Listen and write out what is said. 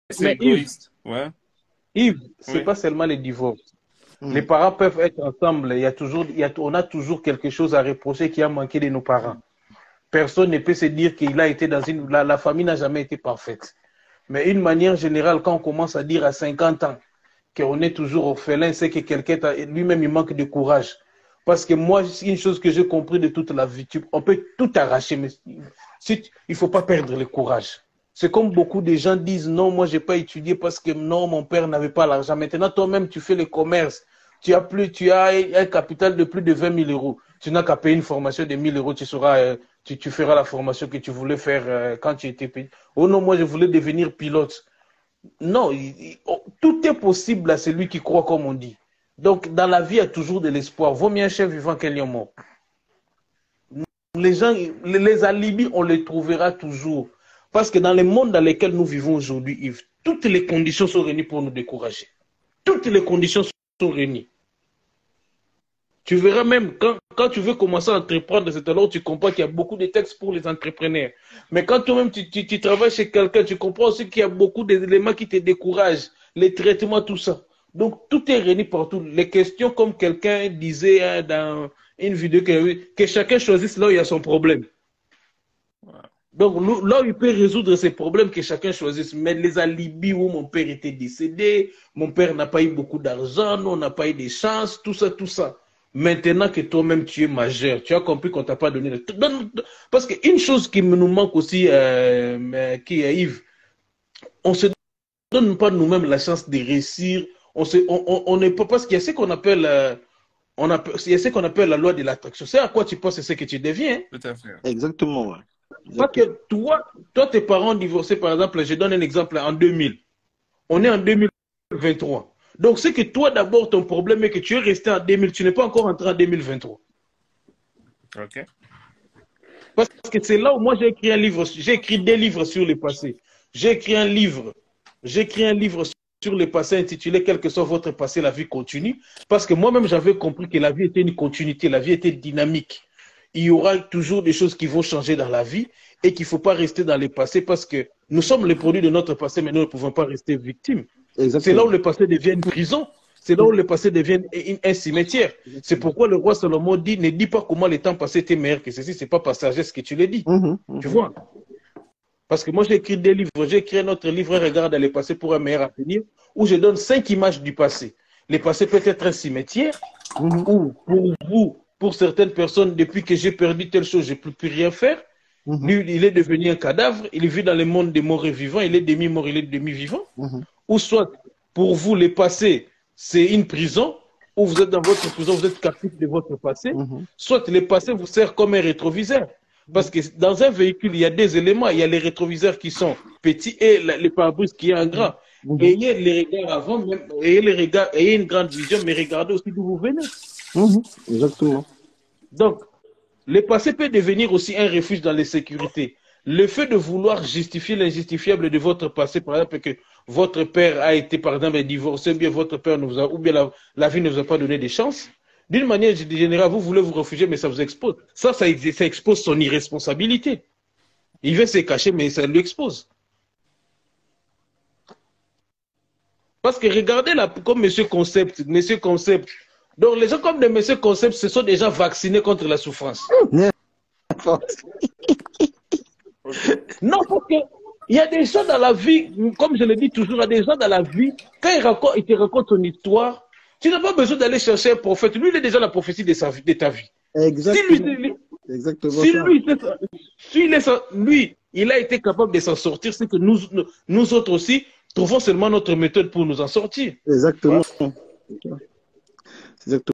c'est Mais Yves, égoïste. Ouais, Yves, c'est oui. pas seulement les divorces. Les Mhm. parents peuvent être ensemble. On a toujours quelque chose à reprocher qui a manqué de nos parents. Personne ne peut se dire qu'il a été dans la famille n'a jamais été parfaite. Mais une manière générale, quand on commence à dire à 50 ans qu'on est toujours orphelin, c'est que quelqu'un, lui-même, il manque de courage. Parce que moi, c'est une chose que j'ai compris de toute la vie. On peut tout arracher, mais il ne faut pas perdre le courage. C'est comme beaucoup de gens disent, non, moi, je n'ai pas étudié parce que non, mon père n'avait pas l'argent. Maintenant, toi-même, tu fais le commerce. Tu as un capital de plus de 20 000 euros. Tu n'as qu'à payer une formation de 1 000 euros. Tu feras la formation que tu voulais faire quand tu étais petit. Oh non, moi, je voulais devenir pilote. Non, tout est possible à celui qui croit, comme on dit. Donc, dans la vie, il y a toujours de l'espoir. Vaut mieux un chef vivant qu'un lion mort. Les gens, les alibis, on les trouvera toujours. Parce que dans le monde dans lequel nous vivons aujourd'hui, Yves, toutes les conditions sont réunies pour nous décourager. Toutes les conditions sont réunies. Tu verras même, quand tu veux commencer à entreprendre, c'est alors que tu comprends qu'il y a beaucoup de textes pour les entrepreneurs. Mais quand toi-même tu travailles chez quelqu'un, tu comprends aussi qu'il y a beaucoup d'éléments qui te découragent, les traitements, tout ça. Donc, tout est réuni partout. Les questions, comme quelqu'un disait dans une vidéo, que chacun choisisse là où il y a son problème. Donc, là où il peut résoudre ses problèmes, que chacun choisisse. Mais les alibis où mon père était décédé, mon père n'a pas eu beaucoup d'argent, nous, on n'a pas eu de chance, tout ça, tout ça. Maintenant que toi-même tu es majeur, tu as compris qu'on t'a pas donné le... Parce qu'une chose qui nous manque aussi, qui est Yves, on se donne pas nous-mêmes la chance de réussir. On n'est pas... Parce qu'il y a ce qu'on appelle... il y a ce qu'on appelle la loi de l'attraction. C'est à quoi tu penses, c'est ce que tu deviens. Tout à fait. Exactement, ouais. Parce Exactement. que toi, tes parents divorcés, par exemple, je donne un exemple en 2000. On est en 2023. Donc, c'est que toi, d'abord, ton problème est que tu es resté en 2000, tu n'es pas encore entré en 2023. OK. Parce que c'est là où moi j'ai écrit un livre, j'ai écrit des livres sur le passé. J'ai écrit un livre sur le passé intitulé Quel que soit votre passé, la vie continue. Parce que moi-même j'avais compris que la vie était une continuité, la vie était dynamique. Il y aura toujours des choses qui vont changer dans la vie et qu'il ne faut pas rester dans le passé parce que nous sommes les produits de notre passé, mais nous ne pouvons pas rester victimes. C'est là où Exactement. le passé devient une prison. C'est là où le passé devient un cimetière. C'est Exactement. pourquoi le roi Salomon dit, ne dis pas comment le temps passé était meilleur que ceci, c'est pas par sagesse que tu le dis. Tu vois? Parce que moi, j'ai écrit des livres, j'ai écrit un autre livre, Regarde le passé pour un meilleur avenir, où je donne 5 images du passé. Le passé peut être un cimetière, ou pour vous, pour certaines personnes, depuis que j'ai perdu telle chose, je ne peux plus rien faire. Lui, il est devenu un cadavre, il vit dans le monde des morts et vivants, il est demi-mort, il est demi-vivant. Ou soit, pour vous, le passé, c'est une prison, où vous êtes dans votre prison, vous êtes captif de votre passé. Soit le passé vous sert comme un rétroviseur. Parce que dans un véhicule, il y a des éléments. Il y a les rétroviseurs qui sont petits et les pare-brise qui est en grand. Ayez les regards avant, même, ayez une grande vision, mais regardez aussi d'où vous venez. Exactement. Donc, le passé peut devenir aussi un refuge dans les sécurités. Le fait de vouloir justifier l'injustifiable de votre passé, par exemple, que votre père a été, par exemple, divorcé, ou bien votre père ne vous a, ou bien la vie ne vous a pas donné de chance, d'une manière générale, vous voulez vous réfugier, mais ça vous expose. Ça expose son irresponsabilité. Il veut se cacher, mais ça lui expose. Parce que regardez là, comme Monsieur Concept, Donc les gens comme des Monsieur Concept, ce sont déjà vaccinés contre la souffrance. Non, parce que il y a des gens dans la vie, comme je le dis toujours, il y a des gens dans la vie, quand ils te racontent son histoire, tu n'as pas besoin d'aller chercher un prophète. Lui, il est déjà la prophétie de ta vie. Exactement. Exactement ça. Lui, il a été capable de s'en sortir, c'est que nous autres aussi, trouvons seulement notre méthode pour nous en sortir. Exactement. Voilà. Exactement.